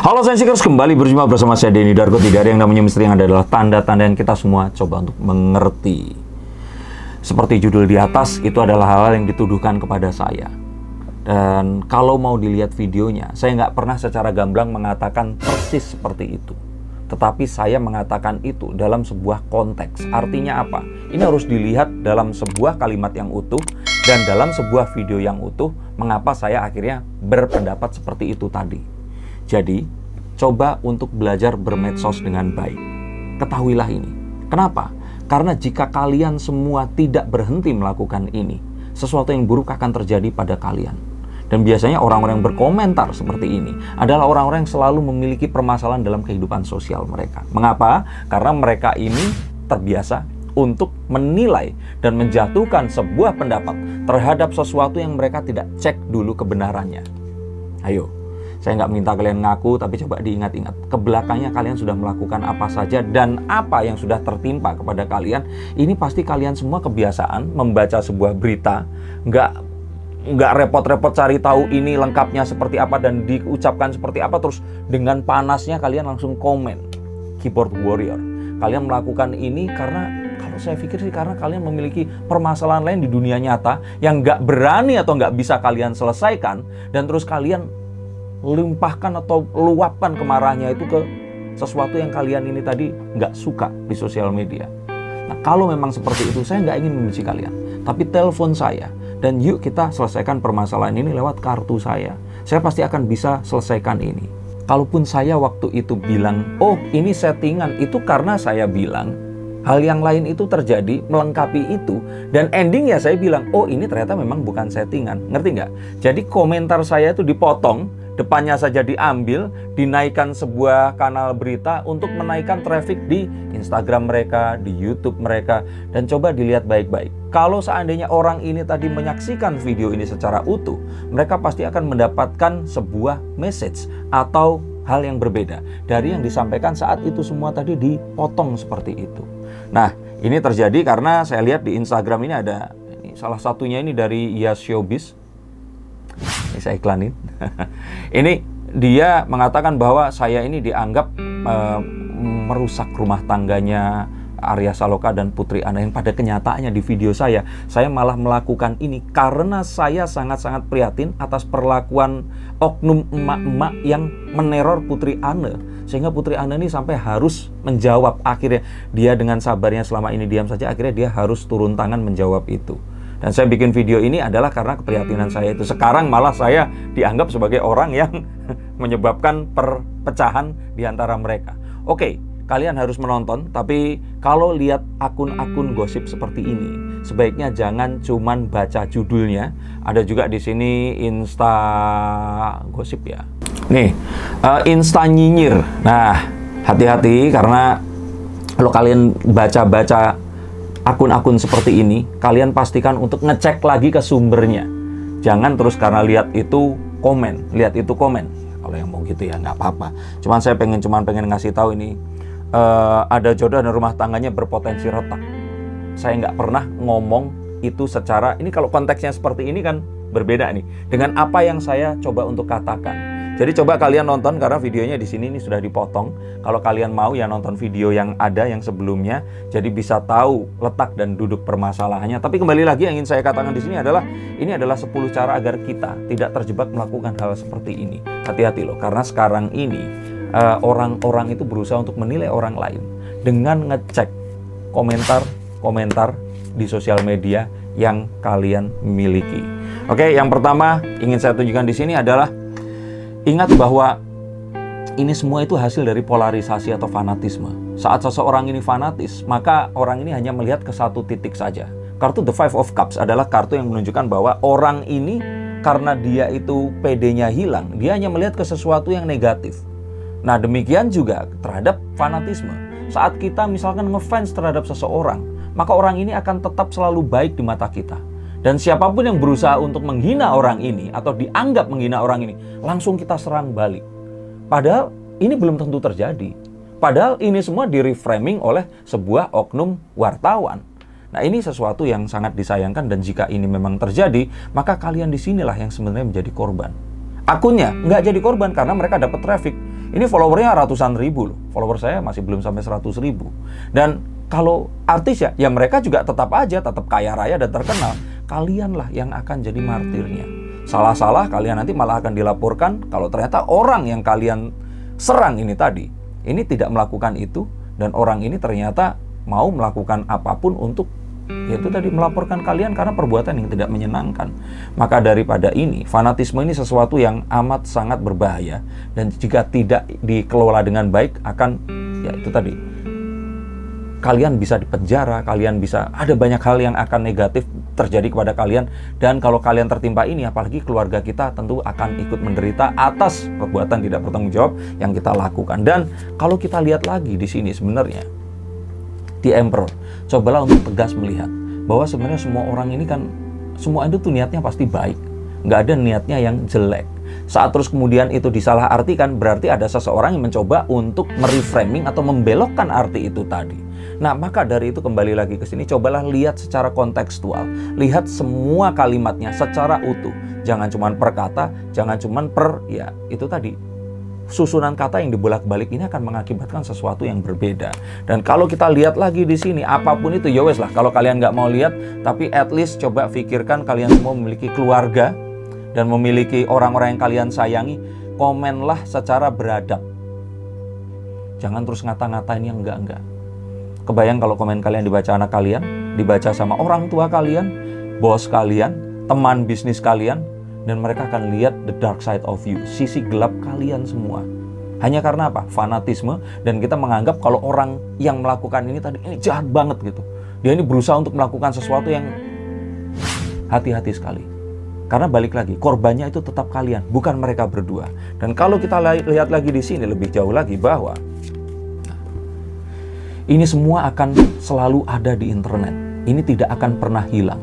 Halo Sensikers, kembali berjumpa bersama saya Denny Darko. Tidak ada yang namanya misteri, yang ada adalah tanda-tanda yang kita semua coba untuk mengerti. Seperti judul di atas, itu adalah hal-hal yang dituduhkan kepada saya. Dan kalau mau dilihat videonya, saya nggak pernah secara gamblang mengatakan persis seperti itu. Tetapi saya mengatakan itu dalam sebuah konteks. Artinya apa? Ini harus dilihat dalam sebuah kalimat yang utuh dan dalam sebuah video yang utuh. Mengapa saya akhirnya berpendapat seperti itu tadi? Jadi, coba untuk belajar bermedsos dengan baik. Ketahuilah ini. Kenapa? Karena jika kalian semua tidak berhenti melakukan ini, sesuatu yang buruk akan terjadi pada kalian. Dan biasanya orang-orang yang berkomentar seperti ini adalah orang-orang yang selalu memiliki permasalahan dalam kehidupan sosial mereka. Mengapa? Karena mereka ini terbiasa untuk menilai dan menjatuhkan sebuah pendapat terhadap sesuatu yang mereka tidak cek dulu kebenarannya. Ayo. Saya nggak minta kalian ngaku, tapi coba diingat-ingat. Kebelakangnya kalian sudah melakukan apa saja dan apa yang sudah tertimpa kepada kalian. Ini pasti kalian semua kebiasaan membaca sebuah berita, nggak repot-repot cari tahu ini lengkapnya seperti apa dan diucapkan seperti apa. Terus dengan panasnya kalian langsung komen. Keyboard warrior. Kalian melakukan ini karena, kalau saya pikir sih karena kalian memiliki permasalahan lain di dunia nyata yang nggak berani atau nggak bisa kalian selesaikan. Dan terus kalian limpahkan atau luapkan kemarahannya itu ke sesuatu yang kalian ini tadi nggak suka di sosial media. Nah, kalau memang seperti itu, saya nggak ingin membenci kalian. Tapi telepon saya, dan yuk kita selesaikan permasalahan ini lewat kartu saya. Saya pasti akan bisa selesaikan ini. Kalaupun saya waktu itu bilang, oh ini settingan, itu karena saya bilang hal yang lain itu terjadi melengkapi itu. Dan endingnya saya bilang, oh ini ternyata memang bukan settingan. Ngerti nggak? Jadi komentar saya itu dipotong, depannya saja diambil, dinaikkan sebuah kanal berita untuk menaikkan traffic di Instagram mereka, di YouTube mereka. Dan coba dilihat baik-baik. Kalau seandainya orang ini tadi menyaksikan video ini secara utuh, mereka pasti akan mendapatkan sebuah message atau hal yang berbeda dari yang disampaikan saat itu semua tadi dipotong seperti itu. Nah, ini terjadi karena saya lihat di Instagram ini ada, salah satunya ini dari Yas Showbiz. Ini saya iklanin. Ini dia mengatakan bahwa saya ini dianggap merusak rumah tangganya Arya Saloka dan Putri Ana, yang pada kenyataannya di video saya malah melakukan ini karena saya sangat-sangat prihatin atas perlakuan oknum emak-emak yang meneror Putri Ana. Sehingga Putri Ana ini sampai harus menjawab. Akhirnya dia dengan sabarnya selama ini diam saja, akhirnya dia harus turun tangan menjawab itu. Dan saya bikin video ini adalah karena keprihatinan saya itu. Sekarang malah saya dianggap sebagai orang yang menyebabkan perpecahan di antara mereka. Oke, kalian harus menonton, tapi kalau lihat akun-akun gosip seperti ini, sebaiknya jangan cuman baca judulnya. Ada juga di sini Insta gosip ya. Nih, Insta nyinyir. Nah, hati-hati karena kalau kalian baca-baca akun-akun seperti ini, kalian pastikan untuk ngecek lagi ke sumbernya. Jangan terus karena lihat itu komen. Kalau yang mau gitu ya nggak apa-apa. Cuman saya pengen ngasih tahu ini, ada jodoh dan rumah tangganya berpotensi retak. Saya nggak pernah ngomong itu secara, ini kalau konteksnya seperti ini kan berbeda nih dengan apa yang saya coba untuk katakan. Jadi coba kalian nonton karena videonya di sini ini sudah dipotong. Kalau kalian mau ya nonton video yang ada yang sebelumnya, jadi bisa tahu letak dan duduk permasalahannya. Tapi kembali lagi yang ingin saya katakan di sini adalah 10 cara agar kita tidak terjebak melakukan hal seperti ini. Hati-hati loh, karena sekarang ini orang-orang itu berusaha untuk menilai orang lain dengan ngecek komentar di sosial media yang kalian miliki. Oke, yang pertama ingin saya tunjukkan di sini adalah, ingat bahwa ini semua itu hasil dari polarisasi atau fanatisme. Saat seseorang ini fanatis, maka orang ini hanya melihat ke satu titik saja. Kartu The Five of Cups adalah kartu yang menunjukkan bahwa orang ini karena dia itu PD-nya hilang, dia hanya melihat ke sesuatu yang negatif. Nah, demikian juga terhadap fanatisme. Saat kita misalkan ngefans terhadap seseorang, maka orang ini akan tetap selalu baik di mata kita. Dan siapapun yang berusaha untuk menghina orang ini atau dianggap menghina orang ini, langsung kita serang balik. Padahal ini belum tentu terjadi. Padahal ini semua di-reframing oleh sebuah oknum wartawan. Nah, ini sesuatu yang sangat disayangkan, dan jika ini memang terjadi, maka kalian disinilah yang sebenarnya menjadi korban. Akunnya nggak jadi korban karena mereka dapat traffic. Ini followernya ratusan ribu loh. Follower saya masih belum sampai 100 ribu. Dan kalau artis ya mereka juga tetap kaya raya dan terkenal. Kalianlah yang akan jadi martirnya. Salah-salah kalian nanti malah akan dilaporkan kalau ternyata orang yang kalian serang ini tadi, ini tidak melakukan itu, dan orang ini ternyata mau melakukan apapun untuk, yaitu tadi melaporkan kalian karena perbuatan yang tidak menyenangkan. Maka daripada ini, fanatisme ini sesuatu yang amat sangat berbahaya, dan jika tidak dikelola dengan baik akan, ya itu tadi, kalian bisa dipenjara, kalian bisa, ada banyak hal yang akan negatif terjadi kepada kalian. Dan kalau kalian tertimpa ini, apalagi keluarga kita tentu akan ikut menderita atas perbuatan tidak bertanggung jawab yang kita lakukan. Dan kalau kita lihat lagi di sini sebenarnya, di Emperor, cobalah untuk tegas melihat bahwa sebenarnya semua orang ini kan, semua itu tuh niatnya pasti baik, nggak ada niatnya yang jelek. Saat terus kemudian itu disalahartikan, berarti ada seseorang yang mencoba untuk mereframing atau membelokkan arti itu tadi. Nah, maka dari itu kembali lagi ke sini, cobalah lihat secara kontekstual, lihat semua kalimatnya secara utuh. Jangan cuma per kata, jangan cuma per, ya itu tadi, susunan kata yang dibolak-balik ini akan mengakibatkan sesuatu yang berbeda. Dan kalau kita lihat lagi di sini, apapun itu, ya wes lah, kalau kalian nggak mau lihat, tapi at least coba pikirkan kalian semua memiliki keluarga dan memiliki orang-orang yang kalian sayangi, komenlah secara beradab. Jangan terus ngata-ngatain yang enggak-enggak. Kebayang kalau komen kalian dibaca anak kalian, dibaca sama orang tua kalian, bos kalian, teman bisnis kalian, dan mereka akan lihat the dark side of you, sisi gelap kalian semua. Hanya karena apa? Fanatisme, dan kita menganggap kalau orang yang melakukan ini tadi, ini jahat banget gitu. Dia ini berusaha untuk melakukan sesuatu yang hati-hati sekali. Karena balik lagi, korbannya itu tetap kalian, bukan mereka berdua. Dan kalau kita lihat lagi di sini lebih jauh lagi bahwa ini semua akan selalu ada di internet. Ini tidak akan pernah hilang.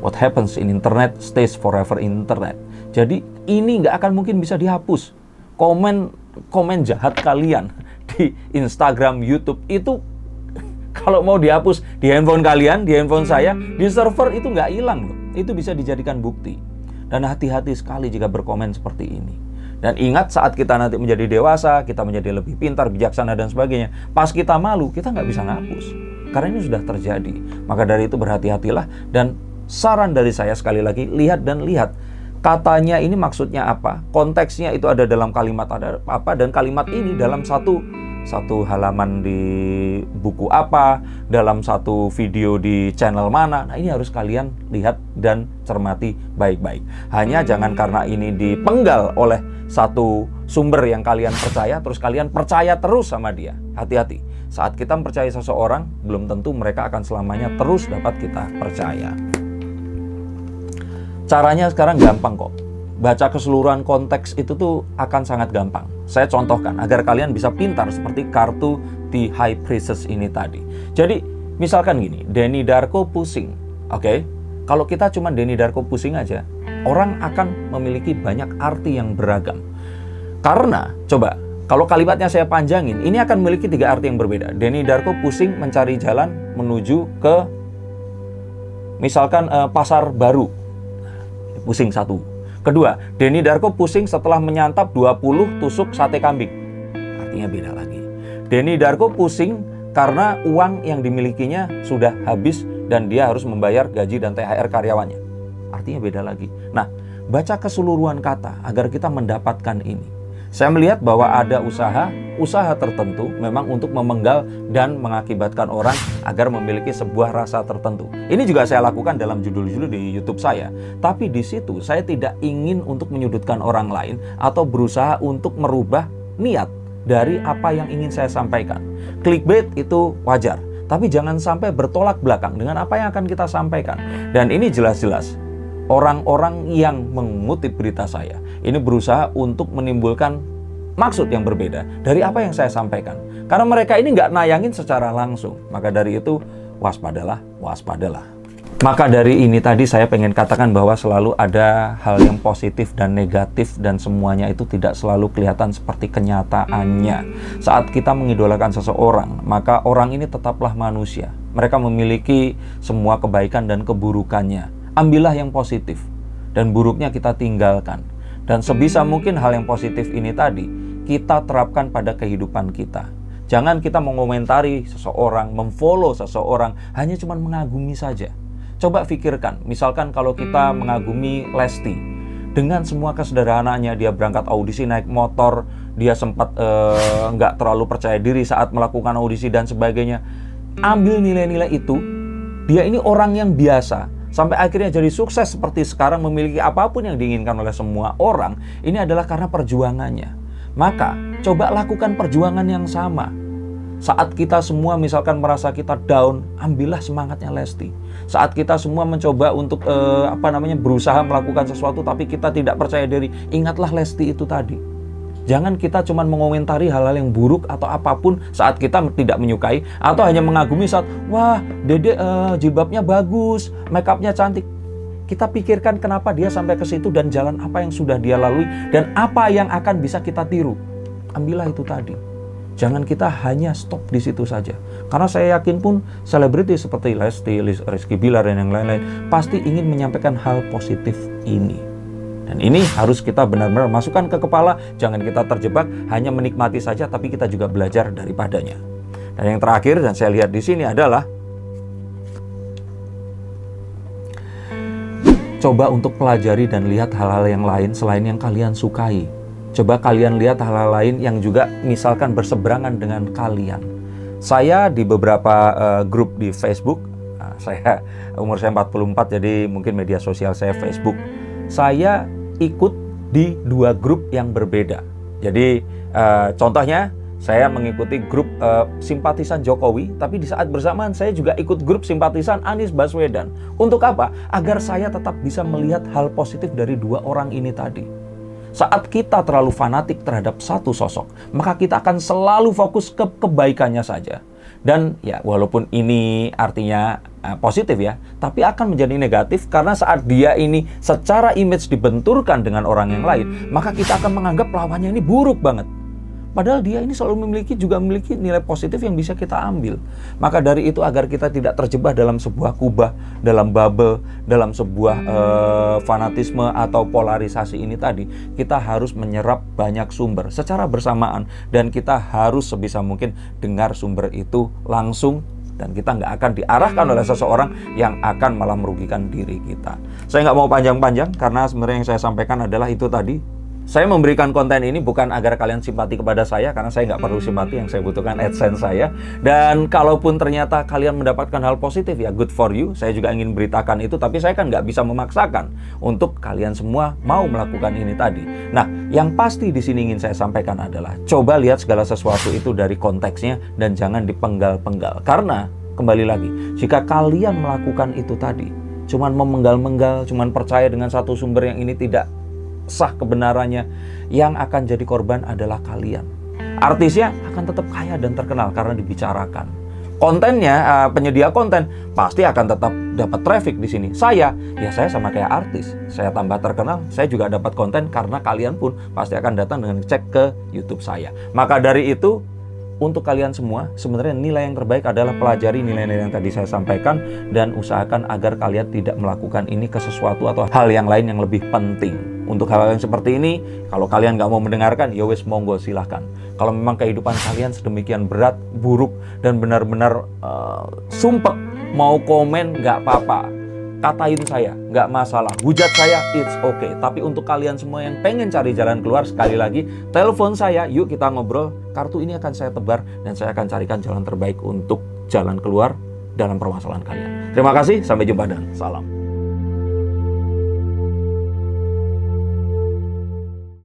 What happens in internet stays forever in internet. Jadi ini nggak akan mungkin bisa dihapus. Komen jahat kalian di Instagram, YouTube itu kalau mau dihapus di handphone kalian, di handphone saya, di server itu nggak hilang loh. Itu bisa dijadikan bukti. Dan hati-hati sekali jika berkomen seperti ini. Dan ingat, saat kita nanti menjadi dewasa, kita menjadi lebih pintar, bijaksana dan sebagainya, pas kita malu, kita nggak bisa ngapus. Karena ini sudah terjadi. Maka dari itu berhati-hatilah. Dan saran dari saya sekali lagi, lihat dan lihat. Katanya ini maksudnya apa? Konteksnya itu ada dalam kalimat ada apa? Dan kalimat ini dalam satu halaman di buku apa, dalam satu video di channel mana. Nah, ini harus kalian lihat dan cermati baik-baik. Hanya jangan karena ini dipenggal oleh satu sumber yang kalian percaya, terus kalian percaya terus sama dia. Hati-hati. Saat kita percaya seseorang, belum tentu mereka akan selamanya terus dapat kita percaya. Caranya sekarang gampang kok. Baca keseluruhan konteks itu tuh akan sangat gampang. Saya contohkan agar kalian bisa pintar seperti kartu di High Priestess ini tadi. Jadi misalkan gini, Denny Darko pusing. Oke? Kalau kita cuma Denny Darko pusing aja, orang akan memiliki banyak arti yang beragam. Karena, coba, kalau kalimatnya saya panjangin, ini akan memiliki 3 arti yang berbeda. Denny Darko pusing mencari jalan menuju ke, misalkan pasar baru. Pusing 1. Kedua, Denny Darko pusing setelah menyantap 20 tusuk sate kambing. Artinya beda lagi. Denny Darko pusing karena uang yang dimilikinya sudah habis dan dia harus membayar gaji dan THR karyawannya. Artinya beda lagi. Nah, baca keseluruhan kata agar kita mendapatkan ini. Saya melihat bahwa ada usaha tertentu memang untuk memenggal dan mengakibatkan orang agar memiliki sebuah rasa tertentu. Ini juga saya lakukan dalam judul-judul di YouTube saya. Tapi di situ saya tidak ingin untuk menyudutkan orang lain atau berusaha untuk merubah niat dari apa yang ingin saya sampaikan. Clickbait itu wajar, tapi jangan sampai bertolak belakang dengan apa yang akan kita sampaikan. Dan ini jelas-jelas orang-orang yang mengutip berita saya ini berusaha untuk menimbulkan maksud yang berbeda dari apa yang saya sampaikan. Karena mereka ini nggak nayangin secara langsung. Maka dari itu, waspadalah. Maka dari ini tadi saya pengen katakan bahwa selalu ada hal yang positif dan negatif, dan semuanya itu tidak selalu kelihatan seperti kenyataannya. Saat kita mengidolakan seseorang, maka orang ini tetaplah manusia. Mereka memiliki semua kebaikan dan keburukannya. Ambillah yang positif, dan buruknya kita tinggalkan. Dan sebisa mungkin hal yang positif ini tadi kita terapkan pada kehidupan kita. Jangan kita mengomentari seseorang, memfollow seseorang, hanya cuma mengagumi saja. Coba pikirkan, misalkan kalau kita mengagumi Lesti, dengan semua kesederhanaannya, dia berangkat audisi naik motor, dia sempat nggak terlalu percaya diri saat melakukan audisi dan sebagainya. Ambil nilai-nilai itu, dia ini orang yang biasa, sampai akhirnya jadi sukses seperti sekarang, memiliki apapun yang diinginkan oleh semua orang, ini adalah karena perjuangannya. Maka, coba lakukan perjuangan yang sama. Saat kita semua misalkan merasa kita down, ambillah semangatnya Lesti. Saat kita semua mencoba untuk berusaha melakukan sesuatu tapi kita tidak percaya diri, ingatlah Lesti itu tadi. Jangan kita cuma mengomentari hal-hal yang buruk atau apapun saat kita tidak menyukai, atau hanya mengagumi saat, wah Dede jilbabnya bagus, make upnya cantik. Kita pikirkan kenapa dia sampai ke situ dan jalan apa yang sudah dia lalui dan apa yang akan bisa kita tiru. Ambillah itu tadi. Jangan kita hanya stop di situ saja. Karena saya yakin pun selebriti seperti Lesti, Rizky Bilar dan yang lain-lain pasti ingin menyampaikan hal positif ini. Dan ini harus kita benar-benar masukkan ke kepala. Jangan kita terjebak hanya menikmati saja, tapi kita juga belajar daripadanya. Dan yang terakhir, dan saya lihat di sini adalah coba untuk pelajari dan lihat hal-hal yang lain selain yang kalian sukai. Coba kalian lihat hal-hal lain yang juga misalkan berseberangan dengan kalian. Saya di beberapa grup di Facebook, umur saya 44, jadi mungkin media sosial saya Facebook. Saya ikut di 2 grup yang berbeda. Jadi contohnya, saya mengikuti grup simpatisan Jokowi, tapi di saat bersamaan saya juga ikut grup simpatisan Anies Baswedan. Untuk apa? Agar saya tetap bisa melihat hal positif dari 2 orang ini tadi. Saat kita terlalu fanatik terhadap satu sosok, maka kita akan selalu fokus ke kebaikannya saja. Dan ya, walaupun ini artinya positif ya, tapi akan menjadi negatif karena saat dia ini secara image dibenturkan dengan orang yang lain, maka kita akan menganggap lawannya ini buruk banget. Padahal dia ini selalu memiliki nilai positif yang bisa kita ambil. Maka dari itu, agar kita tidak terjebak dalam sebuah kubah, dalam bubble, dalam sebuah fanatisme atau polarisasi ini tadi, kita harus menyerap banyak sumber secara bersamaan. Dan kita harus sebisa mungkin dengar sumber itu langsung. Dan kita nggak akan diarahkan oleh seseorang yang akan malah merugikan diri kita. Saya nggak mau panjang-panjang, karena sebenarnya yang saya sampaikan adalah itu tadi. Saya memberikan konten ini bukan agar kalian simpati kepada saya, karena saya nggak perlu simpati, yang saya butuhkan AdSense saya. Dan kalaupun ternyata kalian mendapatkan hal positif, ya good for you. Saya juga ingin beritakan itu, tapi saya kan nggak bisa memaksakan untuk kalian semua mau melakukan ini tadi. Nah, yang pasti di sini ingin saya sampaikan adalah coba lihat segala sesuatu itu dari konteksnya dan jangan dipenggal-penggal. Karena kembali lagi, jika kalian melakukan itu tadi, cuman memenggal-menggal, cuman percaya dengan satu sumber yang ini tidak sah kebenarannya, yang akan jadi korban adalah kalian. Artisnya akan tetap kaya dan terkenal karena dibicarakan. Kontennya, penyedia konten pasti akan tetap dapat traffic di sini. Saya sama kayak artis. Saya tambah terkenal, saya juga dapat konten karena kalian pun pasti akan datang dengan cek ke YouTube saya. Maka dari itu, untuk kalian semua, sebenarnya nilai yang terbaik adalah pelajari nilai-nilai yang tadi saya sampaikan dan usahakan agar kalian tidak melakukan ini ke sesuatu atau hal yang lain yang lebih penting. Untuk hal-hal yang seperti ini, kalau kalian nggak mau mendengarkan, ya wes monggo silahkan. Kalau memang kehidupan kalian sedemikian berat, buruk, dan benar-benar sumpek, mau komen nggak apa-apa. Katain saya, nggak masalah. Hujat saya, it's okay. Tapi untuk kalian semua yang pengen cari jalan keluar, sekali lagi, telepon saya, yuk kita ngobrol. Kartu ini akan saya tebar dan saya akan carikan jalan terbaik untuk jalan keluar dalam permasalahan kalian. Terima kasih, sampai jumpa dan salam.